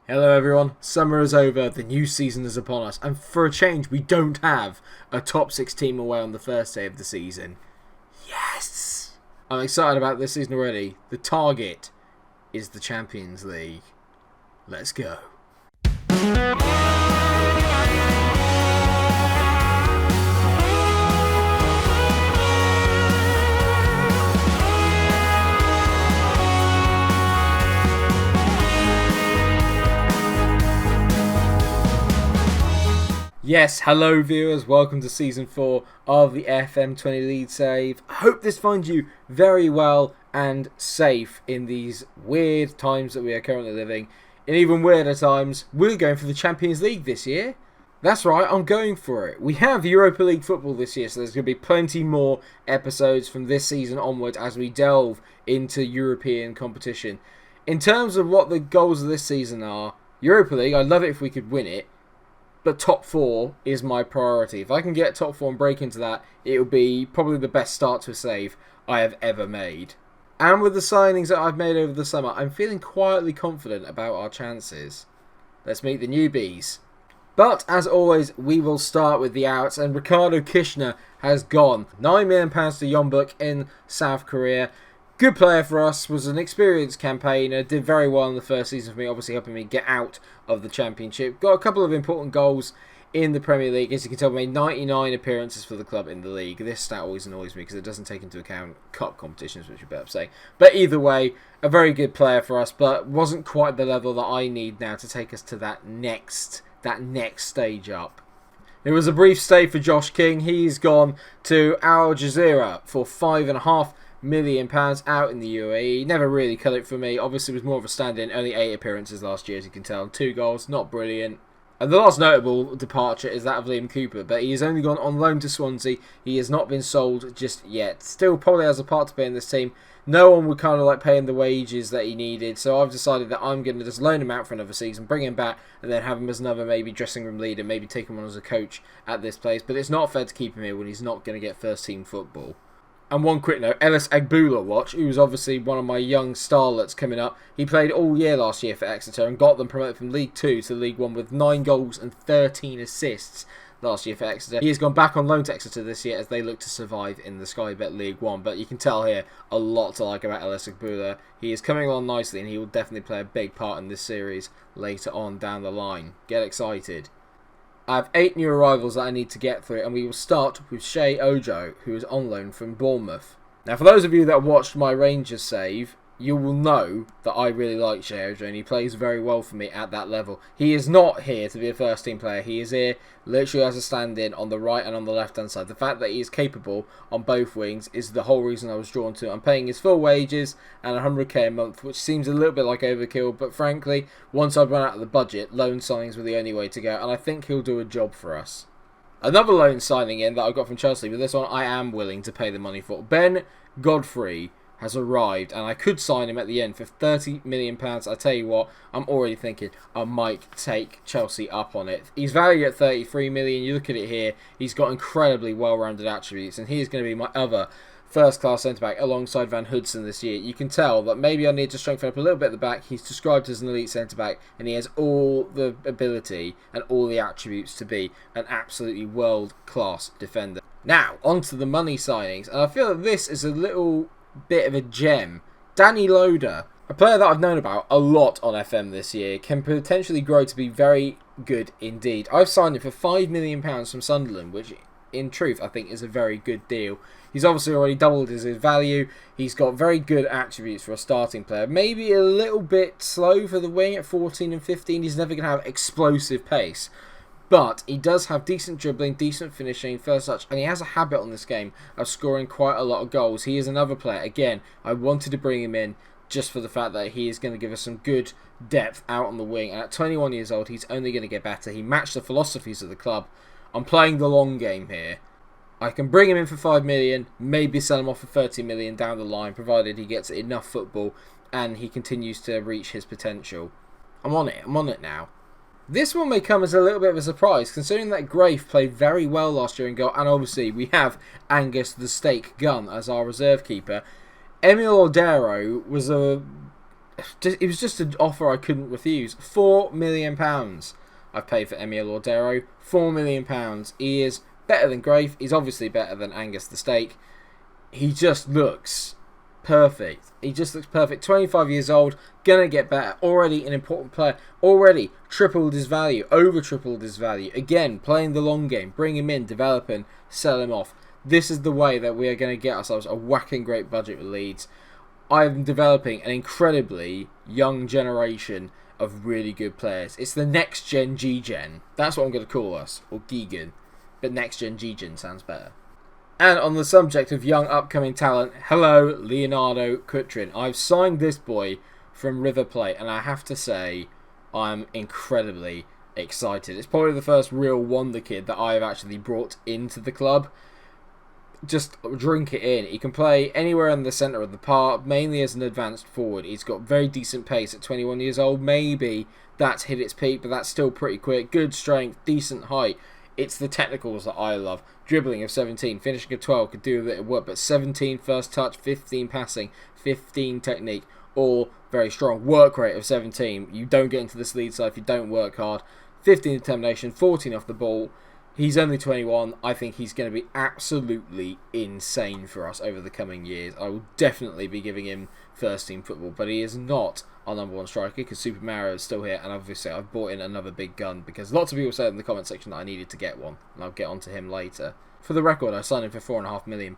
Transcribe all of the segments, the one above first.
Hello everyone, summer is over, the new season is upon us, and for a change we don't have a top 6 team away on the first day of the season. Yes! I'm excited about this season already. The target is the Champions League. Let's go. Yes, hello viewers, welcome to Season 4 of the FM20 Leeds Save. I hope this finds you very well and safe in these weird times that we are currently living. In even weirder times, we're going for the Champions League this year. That's right, I'm going for it. We have Europa League football this year, so there's going to be plenty more episodes from this season onwards as we delve into European competition. In terms of what the goals of this season are, Europa League, I'd love it if we could win it. But top 4 is my priority. If I can get top 4 and break into that, it will be probably the best start to a save I have ever made. And with the signings that I've made over the summer, I'm feeling quietly confident about our chances. Let's meet the newbies. But as always, we will start with the outs, and Ricardo Kishner has gone. £9 million to Yeonbuk in South Korea. Good player for us, was an experienced campaigner, did very well in the first season for me, obviously helping me get out of the Championship. Got a couple of important goals in the Premier League. As you can tell, made 99 appearances for the club in the league. This stat always annoys me because it doesn't take into account cup competitions, which is a bit upsetting. But either way, a very good player for us, but wasn't quite the level that I need now to take us to that next stage up. It was a brief stay for Josh King. He's gone to Al Jazeera for £5.5 million out in the UAE. Never really cut it for me. Obviously was more of a stand-in. Only 8 appearances last year, as you can tell. 2 goals, not brilliant. And the last notable departure is that of Liam Cooper, but he has only gone on loan to Swansea. He has not been sold just yet. Still probably has a part to play in this team. No one would kind of like pay him the wages that he needed, so I've decided that I'm going to just loan him out for another season, bring him back, and then have him as another maybe dressing room leader, maybe take him on as a coach at this place. But it's not fair to keep him here when he's not going to get first team football. And one quick note, Ellis Agbula watch, who was obviously one of my young starlets coming up. He played all year last year for Exeter and got them promoted from League 2 to League 1 with 9 goals and 13 assists last year for Exeter. He has gone back on loan to Exeter this year as they look to survive in the Sky Bet League 1. But you can tell here a lot to like about Ellis Agbula. He is coming along nicely and he will definitely play a big part in this series later on down the line. Get excited. I have 8 new arrivals that I need to get through, and we will start with Shea Ojo, who is on loan from Bournemouth. Now, for those of you that watched my Rangers save, you will know that I really like Shea Ojo, and he plays very well for me at that level. He is not here to be a first-team player. He is here literally as a stand-in on the right and on the left-hand side. The fact that he is capable on both wings is the whole reason I was drawn to him. I'm paying his full wages and 100k a month, which seems a little bit like overkill, but frankly, once I've run out of the budget, loan signings were the only way to go, and I think he'll do a job for us. Another loan signing in that I got from Chelsea, but this one I am willing to pay the money for. Ben Godfrey has arrived, and I could sign him at the end for £30 million. I tell you what, I'm already thinking I might take Chelsea up on it. He's valued at 33 million. You look at it here, he's got incredibly well-rounded attributes, and he's going to be my other first-class centre-back alongside Van Hudson this year. You can tell that maybe I need to strengthen up a little bit at the back. He's described as an elite centre-back, and he has all the ability and all the attributes to be an absolutely world-class defender. Now, on to the money signings, and I feel that this is a little bit of a gem. Danny Loader, a player that I've known about a lot on FM this year, can potentially grow to be very good indeed. I've signed him for £5 million from Sunderland, which in truth I think is a very good deal. He's obviously already doubled his value. He's got very good attributes for a starting player. Maybe a little bit slow for the wing at 14 and 15. He's never going to have explosive pace. But he does have decent dribbling, decent finishing, first touch, and he has a habit on this game of scoring quite a lot of goals. He is another player. Again, I wanted to bring him in just for the fact that he is going to give us some good depth out on the wing. And at 21 years old, he's only going to get better. He matched the philosophies of the club. I'm playing the long game here. I can bring him in for £5 million, maybe sell him off for £30 million down the line, provided he gets enough football and he continues to reach his potential. I'm on it now. This one may come as a little bit of a surprise, considering that Grafe played very well last year in goal, and obviously we have Angus the Steak Gunn as our reserve keeper. Emil Odero was a it was just an offer I couldn't refuse. £4 million I've paid for Emile Lordero. £4 million. He is better than Grafe. He's obviously better than Angus the Steak. He just looks perfect. He just looks perfect. 25 years old, gonna get better. Already an important player. Already tripled his value, over tripled his value. Again, playing the long game, bring him in, develop him, sell him off. This is the way that we are going to get ourselves a whacking great budget with Leeds. I'm developing an incredibly young generation of really good players. It's the next gen Gegen. That's what I'm going to call us, or Gegen. But next gen Gegen sounds better. And on the subject of young upcoming talent, hello, Leonardo Kutrin. I've signed this boy from River Plate, and I have to say, I'm incredibly excited. It's probably the first real wonder kid that I've actually brought into the club. Just drink it in. He can play anywhere in the centre of the park, mainly as an advanced forward. He's got very decent pace at 21 years old. Maybe that's hit its peak, but that's still pretty quick. Good strength, decent height. It's the technicals that I love. Dribbling of 17, finishing of 12 could do a bit of work, but 17 first touch, 15 passing, 15 technique, all very strong. Work rate of 17. You don't get into this lead side if you don't work hard. 15 determination, 14 off the ball. He's only 21. I think he's going to be absolutely insane for us over the coming years. I will definitely be giving him first team football, but he is not our number one striker because Super Mario is still here, and obviously I've bought in another big gun because lots of people said in the comment section that I needed to get one, and I'll get onto him later. For the record, I signed him for £4.5 million.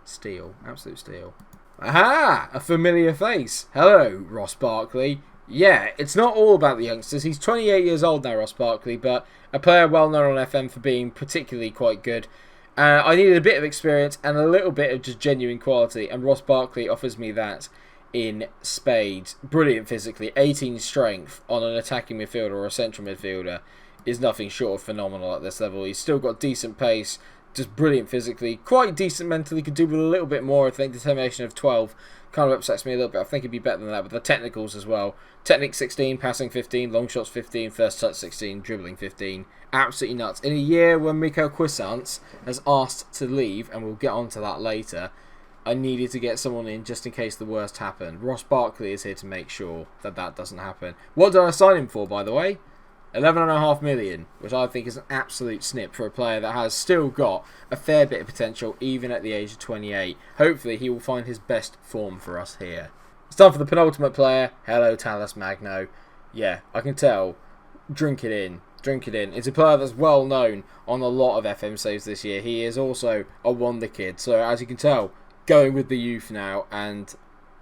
Steal. Absolute steal. Aha! A familiar face. Hello, Ross Barkley. Yeah, it's not all about the youngsters. He's 28 years old now, Ross Barkley, but a player well known on FM for being particularly quite good. I needed a bit of experience and a little bit of just genuine quality, and Ross Barkley offers me that in spades. Brilliant physically, 18 strength on an attacking midfielder or a central midfielder is nothing short of phenomenal at this level. He's still got decent pace, just brilliant physically, quite decent mentally, could do with a little bit more. I think determination of 12 kind of upsets me a little bit. I think he'd be better than that, but the technicals as well. Technique 16, passing 15, long shots 15, first touch 16, dribbling 15. Absolutely nuts. In a year when Mikel Cuisance has asked to leave, and we'll get onto that later, I needed to get someone in just in case the worst happened. Ross Barkley is here to make sure that that doesn't happen. What did I sign him for, by the way? £11.5 million, which I think is an absolute snip for a player that has still got a fair bit of potential, even at the age of 28. Hopefully, he will find his best form for us here. It's time for the penultimate player. Hello, Talus Magno. Yeah, I can tell. Drink it in. Drink it in. It's a player that's well known on a lot of FM saves this year. He is also a wonder kid. So, as you can tell, going with the youth now, and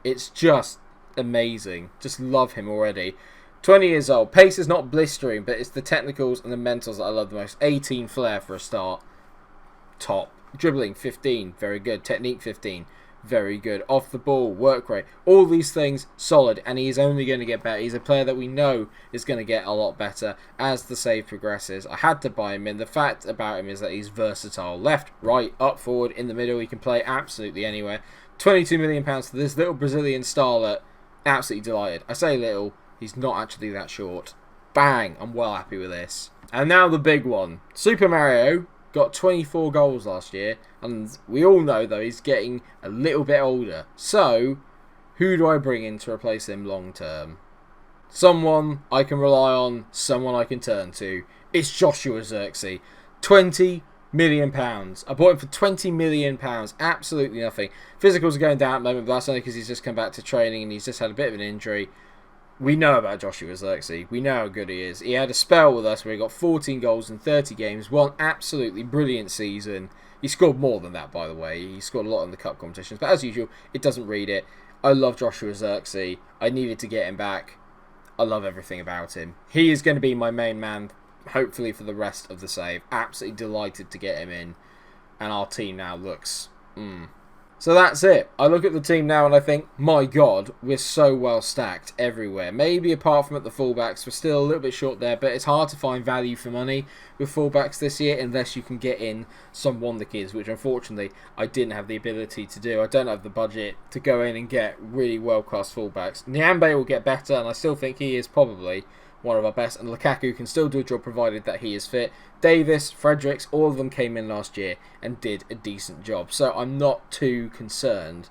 it's just amazing. Just love him already. 20 years old. Pace is not blistering, but it's the technicals and the mentals that I love the most. 18 flair for a start. Top. Dribbling, 15. Very good. Technique, 15. Very good. Off the ball, work rate. All these things, solid. And he is only going to get better. He's a player that we know is going to get a lot better as the save progresses. I had to buy him in. The fact about him is that he's versatile. Left, right, up, forward, in the middle. He can play absolutely anywhere. £22 million for this little Brazilian starlet. Absolutely delighted. I say little. He's not actually that short. Bang! I'm well happy with this. And now the big one. Super Mario got 24 goals last year. And we all know, though, he's getting a little bit older. So, who do I bring in to replace him long term? Someone I can rely on. Someone I can turn to. It's Joshua Zirkzee. £20 million. I bought him for £20 million. Absolutely nothing. Physicals are going down at the moment, but that's only because he's just come back to training and he's just had a bit of an injury. We know about Joshua Zirkzee. We know how good he is. He had a spell with us where he got 14 goals in 30 games. One absolutely brilliant season. He scored more than that, by the way. He scored a lot in the cup competitions. But as usual, it doesn't read it. I love Joshua Zirkzee. I needed to get him back. I love everything about him. He is going to be my main man, hopefully, for the rest of the save. Absolutely delighted to get him in. And our team now looks... So that's it. I look at the team now and I think, my God, we're so well stacked everywhere. Maybe apart from at the fullbacks, we're still a little bit short there, but it's hard to find value for money with fullbacks this year unless you can get in some wonder kids, which unfortunately I didn't have the ability to do. I don't have the budget to go in and get really world-class fullbacks. Nyambe will get better, and I still think he is probably one of our best, and Lukaku can still do a job provided that he is fit. Davis, Fredericks, all of them came in last year and did a decent job, so I'm not too concerned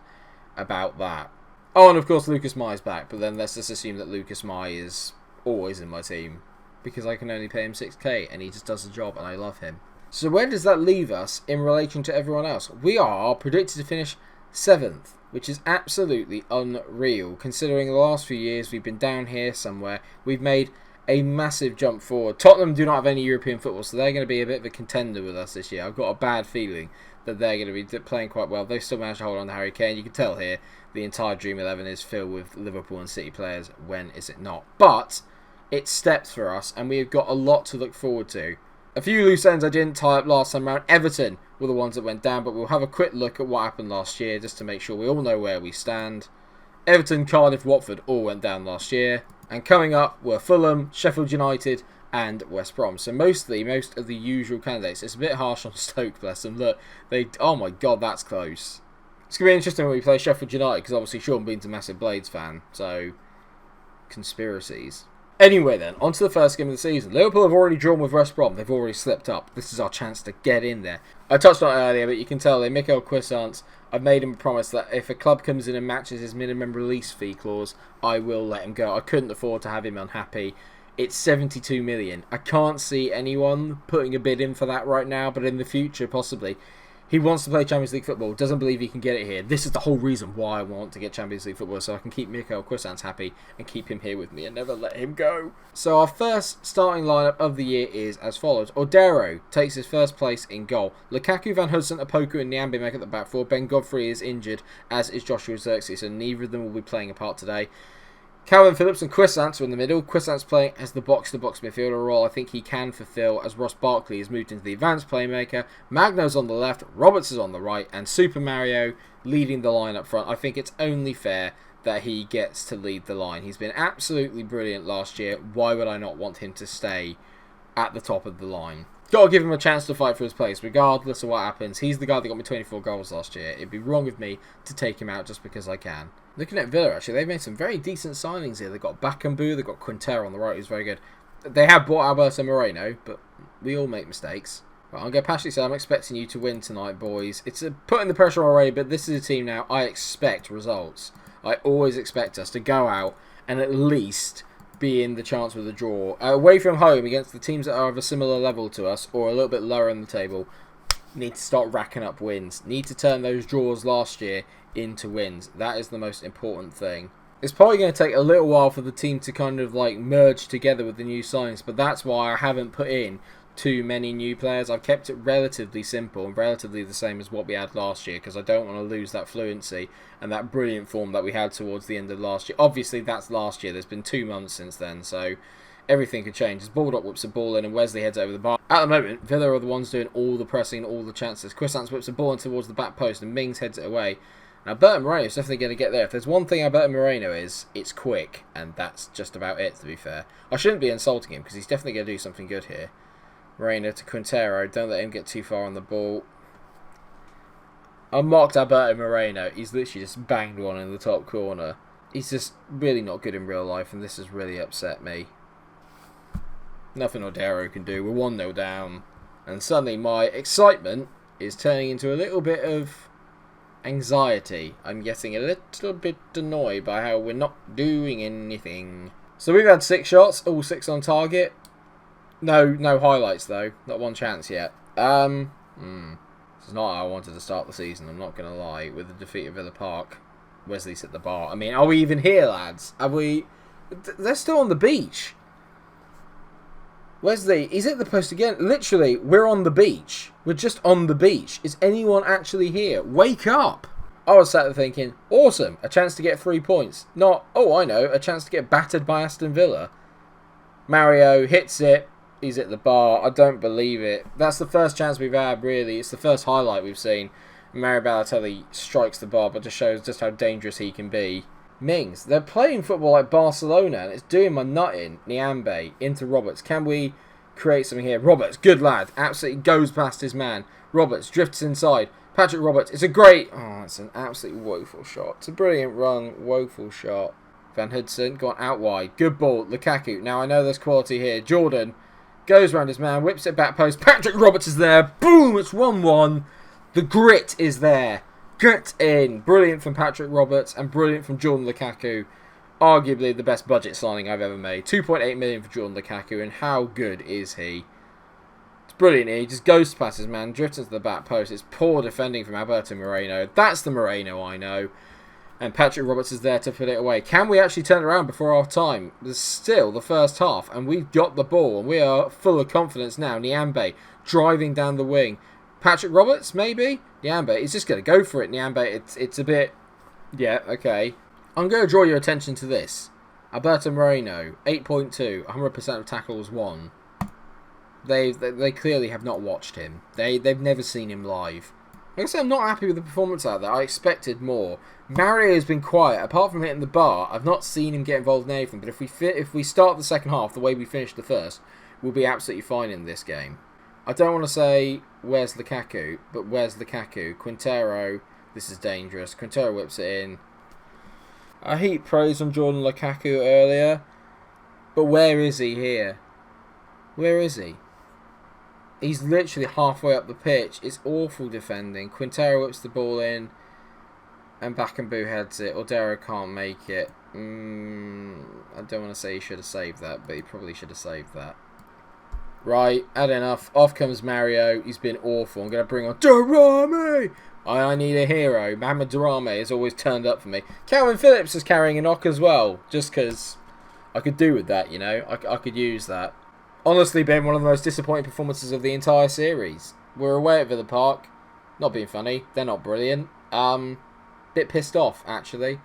about that. Oh, and of course Lucas Mai's back, but then let's just assume that Lucas Mai is always in my team, because I can only pay him 6k, and he just does the job, and I love him. So where does that leave us in relation to everyone else? We are predicted to finish 7th, which is absolutely unreal, considering the last few years we've been down here somewhere. We've made a massive jump forward. Tottenham do not have any European football, so they're going to be a bit of a contender with us this year. I've got a bad feeling that they're going to be playing quite well. They've still managed to hold on to Harry Kane. You can tell here the entire Dream 11 is filled with Liverpool and City players. When is it not? But it's steps for us, and we've got a lot to look forward to. A few loose ends I didn't tie up last time round. Everton were the ones that went down, but we'll have a quick look at what happened last year just to make sure we all know where we stand. Everton, Cardiff, Watford all went down last year. And coming up were Fulham, Sheffield United and West Brom. So most of the usual candidates. It's a bit harsh on Stoke, bless them. Look, oh my god, that's close. It's going to be interesting when we play Sheffield United, because obviously Sean Bean's a massive Blades fan. So, conspiracies. Anyway then, on to the first game of the season. Liverpool have already drawn with West Brom. They've already slipped up. This is our chance to get in there. I touched on it earlier, but you can tell Mikel Quissance, I've made him a promise that if a club comes in and matches his minimum release fee clause, I will let him go. I couldn't afford to have him unhappy. It's 72 million. I can't see anyone putting a bid in for that right now, but in the future, possibly. He wants to play Champions League football, doesn't believe he can get it here. This is the whole reason why I want to get Champions League football, so I can keep Mikel Quissance happy and keep him here with me and never let him go. So our first starting lineup of the year is as follows. Odero takes his first place in goal. Lukaku, Van Hudson, Opoku and Nyambe make up the back four. Ben Godfrey is injured, as is Joshua Zirkzee, so neither of them will be playing a part today. Calvin Phillips and Quissance are in the middle. Quissance playing as the box-to-box midfielder role I think he can fulfill, as Ross Barkley has moved into the advanced playmaker. Magno's on the left, Roberts is on the right, and Super Mario leading the line up front. I think it's only fair that he gets to lead the line. He's been absolutely brilliant last year. Why would I not want him to stay at the top of the line? Got to give him a chance to fight for his place, regardless of what happens. He's the guy that got me 24 goals last year. It'd be wrong of me to take him out just because I can. Looking at Villa, actually, they've made some very decent signings here. They've got Bakambu, they've got Quintero on the right, who's very good. They have bought Alberto Moreno, but we all make mistakes. Right, I'll go past you, so I'm expecting you to win tonight, boys. It's putting the pressure already, but this is a team now I expect results. I always expect us to go out and at least be in the chance with a draw. Away from home against the teams that are of a similar level to us or a little bit lower in the table, need to start racking up wins. Need to turn those draws last year into wins. That is the most important thing. It's probably going to take a little while for the team to kind of like merge together with the new signings, but that's why I haven't put in too many new players. I've kept it relatively simple and relatively the same as what we had last year, because I don't want to lose that fluency and that brilliant form that we had towards the end of last year. Obviously that's last year, there's been 2 months since then, so everything could change. As Baldock whips a ball in and Wesley heads over the bar. At the moment, Villa are the ones doing all the pressing and all the chances. Quissance whips a ball in towards the back post and Mings heads it away. Now, Alberto Moreno is definitely going to get there. If there's one thing Alberto Moreno is, it's quick, and that's just about it, to be fair. I shouldn't be insulting him, because he's definitely going to do something good here. Moreno to Quintero, don't let him get too far on the ball. Unmarked Alberto Moreno, he's literally just banged one in the top corner. He's just really not good in real life, and this has really upset me. Nothing Odero can do, we're 1-0 down. And suddenly my excitement is turning into a little bit of anxiety. I'm getting a little bit annoyed by how we're not doing anything. So we've had 6 shots, all 6 on target. No highlights though. Not one chance yet. This is not how I wanted to start the season, I'm not going to lie, with the defeat at Villa Park. Wesley's at the bar. I mean, are we even here, lads? Are we... They're still on the beach. Wesley, he's at the post again. Literally, we're on the beach. We're just on the beach. Is anyone actually here? Wake up! I was sat there thinking, awesome, a chance to get 3 points. Not, oh, I know, a chance to get battered by Aston Villa. Mario hits it. He's at the bar. I don't believe it. That's the first chance we've had, really. It's the first highlight we've seen. Mario Balotelli strikes the bar, but just shows just how dangerous he can be. Mings, they're playing football like Barcelona, and it's doing my nut in. Nyambe, into Roberts. Can we create something here? Roberts, good lad. Absolutely goes past his man. Roberts drifts inside. Patrick Roberts, it's a great... Oh, it's an absolutely woeful shot. It's a brilliant run, woeful shot. Van Hudson, gone out wide. Good ball, Lukaku. Now, I know there's quality here. Jordan goes round his man, whips it back post. Patrick Roberts is there. Boom, it's 1-1. The grit is there. Get in! Brilliant from Patrick Roberts and brilliant from Jordan Lukaku. Arguably the best budget signing I've ever made. 2.8 million for Jordan Lukaku, and how good is he? It's brilliant. He just ghost passes, man. Drifts into the back post. It's poor defending from Alberto Moreno. That's the Moreno I know. And Patrick Roberts is there to put it away. Can we actually turn it around before half time? There's still the first half, and we've got the ball, and we are full of confidence now. Nyambe driving down the wing. Patrick Roberts, maybe? Nyambe, he's just going to go for it, Nyambe. It's a bit... Yeah, okay. I'm going to draw your attention to this. Alberto Moreno, 8.2, 100% of tackles won. They clearly have not watched him. They've never seen him live. Like I said, I'm not happy with the performance out there. I expected more. Mario has been quiet. Apart from hitting the bar, I've not seen him get involved in anything. But if we start the second half the way we finished the first, we'll be absolutely fine in this game. I don't want to say, where's Lukaku? But where's Lukaku? Quintero, this is dangerous. Quintero whips it in. I heaped praise on Jordan Lukaku earlier. But where is he here? Where is he? He's literally halfway up the pitch. It's awful defending. Quintero whips the ball in. And Bakambu heads it. Odero can't make it. I don't want to say he should have saved that, but he probably should have saved that. Right, had enough. Off comes Mario. He's been awful. I'm going to bring on Durame. I need a hero. Mohamed Durame has always turned up for me. Calvin Phillips is carrying a knock as well. Just because I could do with that, you know. I could use that. Honestly, been one of the most disappointing performances of the entire series. We're away at Villa Park. Not being funny. They're not brilliant. Bit pissed off, actually.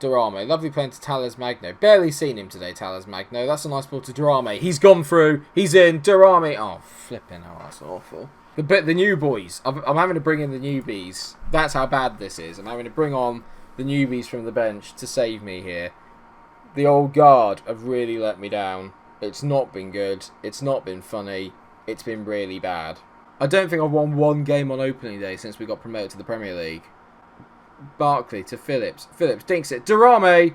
Durame. Lovely playing to Tales Magno. Barely seen him today, Tales Magno. That's a nice ball to Durame. He's gone through. He's in. Durame. Oh, flipping hell. That's awful. The new boys. I'm having to bring in the newbies. That's how bad this is. I'm having to bring on the newbies from the bench to save me here. The old guard have really let me down. It's not been good. It's not been funny. It's been really bad. I don't think I've won one game on opening day since we got promoted to the Premier League. Barkley to Phillips. Phillips dinks it. Durame!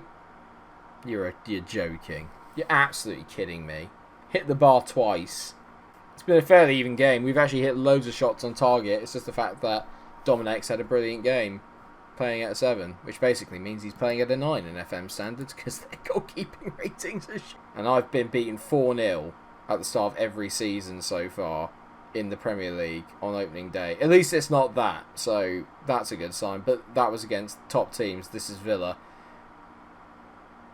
You're joking. You're absolutely kidding me. Hit the bar twice. It's been a fairly even game. We've actually hit loads of shots on target. It's just the fact that Dominic's had a brilliant game. Playing at a 7, which basically means he's playing at a 9 in FM standards because their goalkeeping ratings are shit. And I've been beaten 4-0 at the start of every season so far in the Premier League on opening day. At least it's not that, so that's a good sign. But that was against top teams. This is Villa.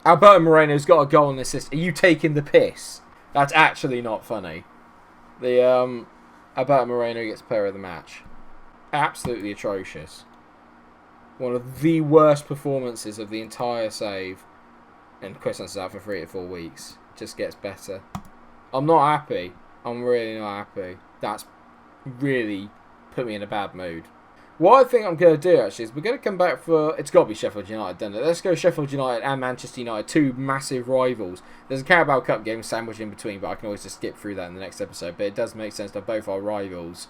Alberto Moreno's got a goal and assist. Are you taking the piss? That's actually not funny. The Alberto Moreno gets player of the match. Absolutely atrocious. One of the worst performances of the entire save. And Christensen's out for 3 to 4 weeks. It just gets better. I'm not happy. I'm really not happy. That's really put me in a bad mood. What I think I'm going to do, actually, is we're going to come back for... It's got to be Sheffield United, doesn't it? Let's go Sheffield United and Manchester United, two massive rivals. There's a Carabao Cup game sandwiched in between, but I can always just skip through that in the next episode. But it does make sense that both are rivals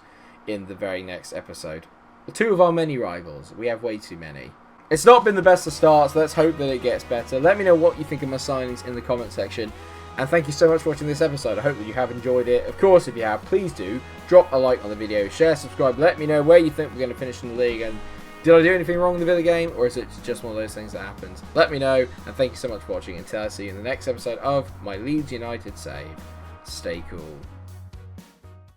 in the very next episode. Two of our many rivals. We have way too many. It's not been the best of starts. Let's hope that it gets better. Let me know what you think of my signings in the comment section. And thank you so much for watching this episode. I hope that you have enjoyed it. Of course, if you have, please do drop a like on the video, share, subscribe. Let me know where you think we're going to finish in the league. And did I do anything wrong in the Villa game? Or is it just one of those things that happens? Let me know. And thank you so much for watching. Until I see you in the next episode of my Leeds United save. Stay cool.